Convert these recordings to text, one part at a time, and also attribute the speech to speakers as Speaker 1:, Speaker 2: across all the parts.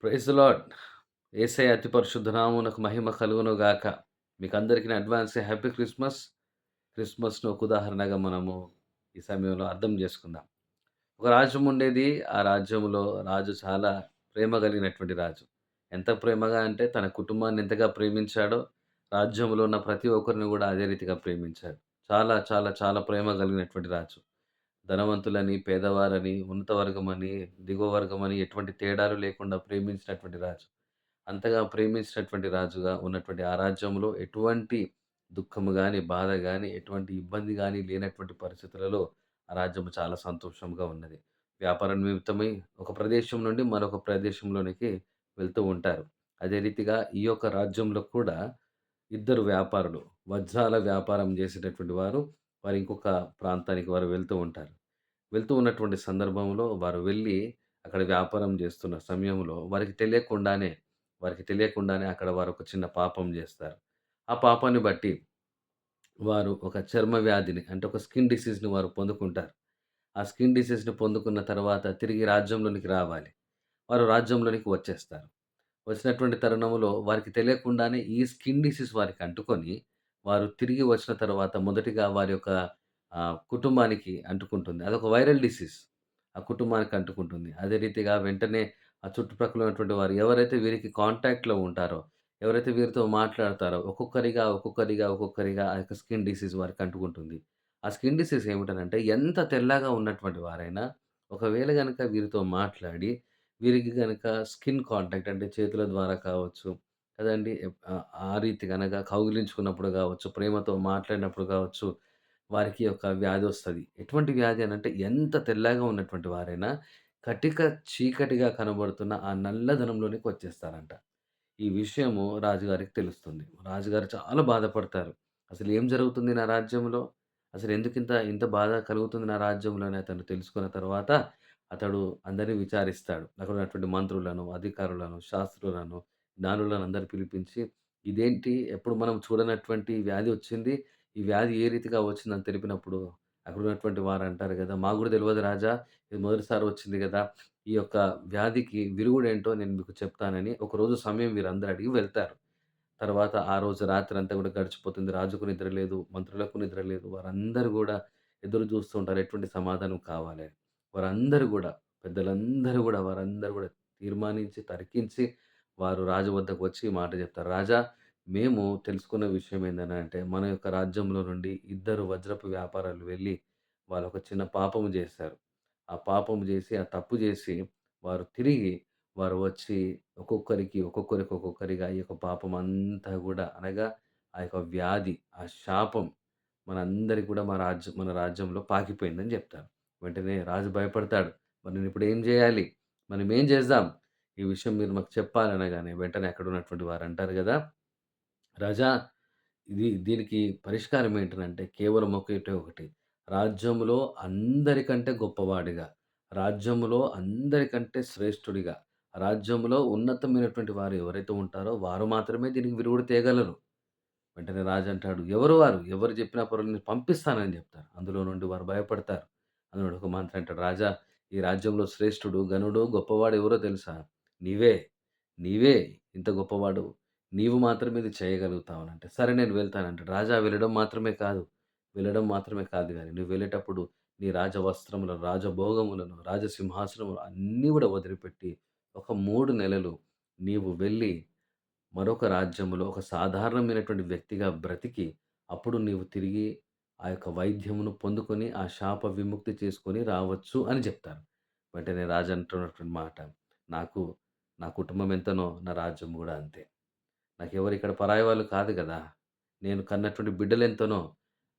Speaker 1: Praise the lord. యేసయ్య అతి పరిశుద్ధ నామమునకు మహిమ కలుగును గాక. మీకందరికిని అడ్వాన్స్ హ్యాపీ క్రిస్మస్. క్రిస్మస్‌ను ఒక ఉదాహరణగా మనము ఈ సమయంలో అర్థం జేసుకుందాం. ఒక రాజ్యం ఉండేది. ఆ రాజ్యంలో రాజు చాలా ప్రేమ కలిగినటువంటి రాజు. ఎంత ప్రేమగా అంటే తన కుటుంబాన్ని ఎంతగా ప్రేమించాడో, రాజ్యంలో ఉన్న ప్రతి ఒక్కరిని గూడా అదే రీతిగా ప్రేమించాడు. చాలా చాలా చాలా ప్రేమ కలిగినటువంటి రాజు. ధనవంతులని, పేదవారని, ఉన్నత వర్గమని, దిగువ వర్గమని ఎటువంటి తేడాలు లేకుండా ప్రేమించినటువంటి రాజు. అంతగా ప్రేమించినటువంటి రాజుగా ఉన్నటువంటి ఆ రాజ్యంలో ఎటువంటి దుఃఖము గాని, బాధ గాని, ఎటువంటి ఇబ్బంది గాని లేనటువంటి పరిస్థితులలో ఆ రాజ్యము చాలా సంతోషంగా ఉన్నది. వ్యాపార నిమిత్తమై ఒక ప్రదేశం నుండి మరొక ప్రదేశంలోనికి వెళ్తూ ఉంటారు. అదే రీతిగా ఈ యొక్క రాజ్యంలో కూడా ఇద్దరు వ్యాపారులు వజ్రాల వ్యాపారం చేసేటటువంటి వారు ఇంకొక ప్రాంతానికి వారు వెళ్తూ ఉంటారు. వెళ్తూ ఉన్నటువంటి సందర్భంలో వారు వెళ్ళి అక్కడ వ్యాపారం చేస్తున్న సమయంలో వారికి తెలియకుండానే అక్కడ వారు ఒక చిన్న పాపం చేస్తారు. ఆ పాపాన్ని బట్టి వారు ఒక చర్మ వ్యాధిని అంటే ఒక స్కిన్ డిసీజ్‌ని వారు పొందుకుంటారు. ఆ స్కిన్ డిసీజ్‌ని పొందుకున్న తర్వాత తిరిగి రాజ్యంలోనికి రావాలి. వారు రాజ్యంలోనికి వచ్చేస్తారు. వచ్చినటువంటి తరుణంలో వారికి తెలియకుండానే ఈ స్కిన్ డిసీజ్ వారికి అంటుకొని, వారు తిరిగి వచ్చిన తర్వాత మొదటిగా వారి యొక్క కుటుంబానికి అంటుకుంటుంది. అదొక వైరల్ డిసీజ్. ఆ కుటుంబానికి అంటుకుంటుంది. అదే రీతిగా వెంటనే ఆ చుట్టుప్రక్కల ఉన్నటువంటి వారు ఎవరైతే వీరికి కాంటాక్ట్‌లో ఉంటారో, ఎవరైతే వీరితో మాట్లాడతారో ఒక్కొక్కరిగా ఆ యొక్క స్కిన్ డిసీజ్ వారికి అంటుకుంటుంది. ఆ స్కిన్ డిసీజ్ ఏమిటనంటే ఎంత తెల్లగా ఉన్నటువంటి వారైనా ఒకవేళ గనక వీరితో మాట్లాడి వీరికి గనక స్కిన్ కాంటాక్ట్ అంటే చేతుల ద్వారా కావచ్చు, కదండీ! ఆ రీతిగా అనగా కౌగిలించుకున్నప్పుడు గావచ్చు, ప్రేమతో మాట్లాడినప్పుడు గావచ్చు, వారికి ఒక వ్యాధొస్తది. ఎటువంటి వ్యాధి అనంటే ఎంత తెల్లగా ఉన్నటువంటి వారైనా కటిక చీకటిగా కనబడుతున్న ఆ నల్లధనంలోనికి వచ్చేస్తారంట. ఈ విషయము రాజుగారికి తెలుస్తుంది. రాజుగారు చాలా బాధపడతారు. అసలేం జరుగుతుంది నా రాజ్యంలో? అసలెందుకింత బాధ కలుగుతుంది నా రాజ్యంలో అని అతను తెలుసుకున్న తర్వాత, అతడు అందరిని విచారిస్తాడు. అక్కడున్నటువంటి మంత్రులను, అధికారులను, శాస్త్రులను, జ్ఞానులను అందరిని పిలిపించి, ఇదేంటి ఎప్పుడు మనం చూడనటువంటి వ్యాధి వచ్చింది. ఈ వ్యాధి ఏ రీతిగా వచ్చిందని తెలిపినప్పుడు, అక్కడున్నటువంటి వారంటారు గదా! "మాకు గూడా తెలవదు రాజా! ఇది మొదటిసారి వచ్చింది గదా! ఈ యొక్క వ్యాధికి విరుగుడేంటో నేను మీకు చెప్తానని ఒకరోజు సమయం వీరందరూ అడిగి వెళ్తారు. తర్వాత ఆ రోజు రాత్రంతా గూడా గడిచిపోతుంది. రాజుకు నిద్ర లేదు, మంత్రులకు నిద్ర లేదు. వారందరూ గూడా ఎదురు జూస్తూ ఉంటారు. ఎటువంటి సమాధానం కావాలి అని. వారందరూ గూడా పెద్దలందరూ గూడా వారందరూ గూడా తీర్మానించి, తర్కించి వారు రాజు వద్దకు వచ్చి ఈ మాట జెప్తారు. రాజా! మేము తెలుసుకున్న విషయం ఏందనంటే మన యొక్క రాజ్యంలో నుండి ఇద్దరు వజ్రపు వ్యాపారులు వెళ్లి వాళ్ళొక చిన్న పాపము జేశారు. ఆ పాపము జేసి, ఆ తప్పు జేసి వారు వచ్చి ఒక్కొక్కరిగా ఈ యొక్క పాపమంతా గూడా అనగా ఆ యొక్క వ్యాధి, ఆ శాపం మనందరికి కూడా మన రాజ్యంలో పాకిపోయిందని జెప్తారు. వెంటనే రాజు భయపడతాడు. మరి నేనిప్పుడేం జేయాలి? మనమేం జేద్దాం? ఈ విషయం మీరు మాకు చెప్పాలనగానే వెంటనే అక్కడున్నటువంటి వారంటారు గదా! రాజా దీనికి పరిష్కారం ఏంటనంటే కేవలం ఒకటే ఒకటి. రాజ్యంలో అందరికంటే గొప్పవాడిగా, రాజ్యంలో అందరికంటే శ్రేష్ఠుడిగా, రాజ్యంలో ఉన్నతమైనటువంటి వారు ఎవరైతే ఉంటారో వారు మాత్రమే దీనికి విరుగుడు తేగలరు. వెంటనే రాజంటాడు, "ఎవరు వారు? ఎవరు చెప్పినా పర్వాలేదు నేను పంపిస్తానని" జెప్తారు. అందులో నుండి వారు భయపడతారు. అందులో నుండి ఒక మంత్రి అంటాడు, "రాజా ఈ రాజ్యంలో శ్రేష్ఠుడు, ఘనుడు, గొప్పవాడు ఎవరో తెలుసా? నీవే. నీవే ఇంత గొప్పవాడు. నీవు మాత్రమే ఇది చేయగలుగుతావు" అనంటే, "సరే నేను వెళ్తానంటాడు." రాజా వెళ్ళడం మాత్రమే కాదు గాని, నువ్వు వెళ్ళేటప్పుడు నీ రాజవస్త్రములను, రాజభోగములను, రాజసింహాసనములు అన్నీ గూడా వదిలిపెట్టి, ఒక 3 నెలలు నీవు వెళ్ళి మరొక రాజ్యంలో ఒక సాధారణమైనటువంటి వ్యక్తిగా బ్రతికి, అప్పుడు నీవు తిరిగి ఆ యొక్క వైద్యమును పొందుకొని, ఆ శాప విముక్తి చేసుకొని రావచ్చు అని జెప్తారు. వెంటనే రాజు అంటున్నటువంటి మాట, నాకు నా కుటుంబం ఎంతనో నా రాజ్యం గూడా అంతే. నాకెవరు ఇక్కడ పరాయి వాళ్ళు కాదు గదా! నేను కన్నటువంటి బిడ్డలెంతనో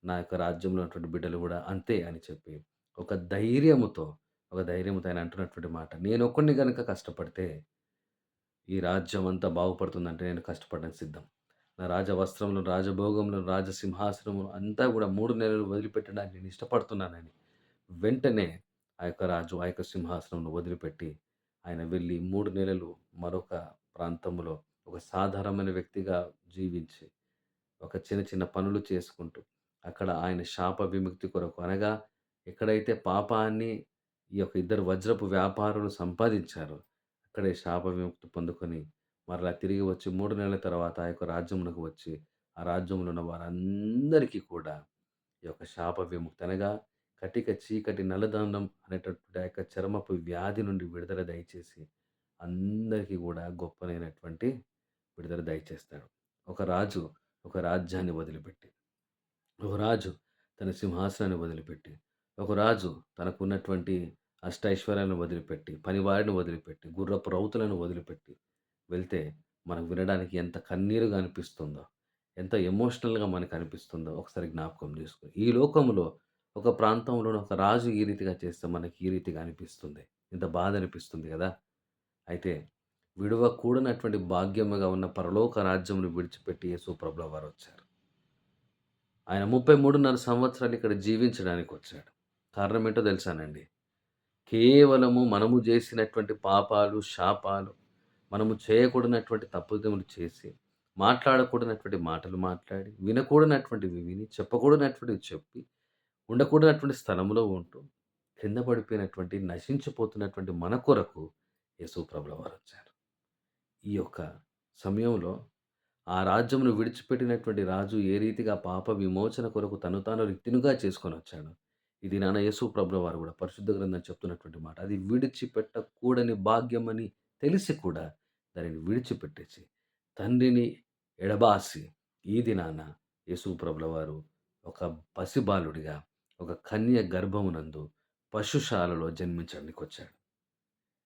Speaker 1: నా యొక్క రాజ్యంలో ఉన్నటువంటి బిడ్డలు గూడా అంతే అని చెప్పి, ఒక ధైర్యముతో, ఒక ధైర్యంతో ఆయన అంటున్నటువంటి మాట, నేనొక్కడిని గనక కష్టపడితే ఈ రాజ్యం అంతా బాగుపడుతుందంటే నేను కష్టపడడానికి సిద్ధం. నా రాజవస్త్రములు, రాజభోగములు, రాజసింహాసనము అంతా గూడా 3 నెలలు వదిలిపెట్టడానికి నేను ఇష్టపడుతున్నానని. వెంటనే ఆ యొక్క రాజు ఆ యొక్క సింహాసనమును వదిలిపెట్టి ఆయన వెళ్లి 3 నెలలు మరొక ప్రాంతంలో ఒక సాధారణమైన వ్యక్తిగా జీవించి, ఒక చిన్న చిన్న పనులు చేసుకుంటూ, అక్కడ ఆయన శాప విముక్తి కొరకు అనగా ఎక్కడైతే పాపాన్ని ఈ యొక్క ఇద్దరు వజ్రపు వ్యాపారులు సంపాదించారో అక్కడే శాప విముక్తి పొందుకొని, మరలా తిరిగి వచ్చి 3 నెలల తర్వాత ఆ యొక్క రాజ్యమునకు వచ్చి, ఆ రాజ్యంలో ఉన్న వారందరికీ కూడా ఈ యొక్క శాప విముక్తి అనగా కటిక చీకటి నల్లదండం అనేటటువంటి ఆ యొక్క చర్మపు వ్యాధి నుండి విడుదల దయచేసి, అందరికీ గూడా గొప్పనైనటువంటి విడుదల దయచేస్తాడు. ఒక రాజు ఒక రాజ్యాన్ని వదిలిపెట్టి, ఒక రాజు తన సింహాసనాన్ని వదిలిపెట్టి, ఒక రాజు తనకున్నటువంటి అష్టైశ్వర్యాలను వదిలిపెట్టి, పనివారిని వదిలిపెట్టి, గుర్రపు రౌతులను వదిలిపెట్టి వెళ్తే మనకు వినడానికి ఎంత కన్నీరుగా అనిపిస్తుందో, ఎంత ఎమోషనల్‌గా మనకనిపిస్తుందో ఒకసారి జ్ఞాపకం చేసుకో. ఈ లోకంలో ఒక ప్రాంతంలోని ఒక రాజు ఈ రీతిగా చేస్తే మనకి ఈ రీతిగా అనిపిస్తుంది. ఎంత బాధనిపిస్తుంది గదా! అయితే విడువకూడనటువంటి భాగ్యముగా ఉన్న పరలోక రాజ్యమును విడిచిపెట్టి యేసు ప్రభుల వారొచ్చారు. ఆయన 33.5 సంవత్సరాలు ఇక్కడ జీవించడానికొచ్చాడు. కారణమేంటో తెలుసానండి? కేవలము మనము జేసినటువంటి పాపాలు, శాపాలు, మనము చేయకూడనటువంటి తప్పిదములు చేసి, మాట్లాడకూడనటువంటి మాటలు మాట్లాడి, వినకూడనటువంటివి విని, చెప్పకూడనటువంటివి చెప్పి, ఉండకూడనటువంటి స్థలంలో ఉంటూ, కింద పడిపోయినటువంటి, నశించిపోతున్నటువంటి మన కొరకు యేసు ప్రభుల వారొచ్చారు. ఈ యొక్క సమయంలో ఆ రాజ్యమును విడిచిపెట్టినటువంటి రాజు ఏ రీతిగా పాప విమోచన కొరకు తను తాను రిక్తినిగా చేసుకొనొచ్చాడో, ఇది నాన్న యేసు ప్రభుల వారు గూడా పరిశుద్ధ గ్రంథం చెప్తున్నటువంటి మాట. అది విడిచిపెట్టకూడని భాగ్యమని తెలిసి కూడా దానిని విడిచిపెట్టేసి, తండ్రిని ఎడబాసి ఈ దినాన యేసు ప్రభుల వారు ఒక పసిబాలుడిగా, ఒక కన్య గర్భమునందు పశుశాలలో జన్మించడానికొచ్చాడు.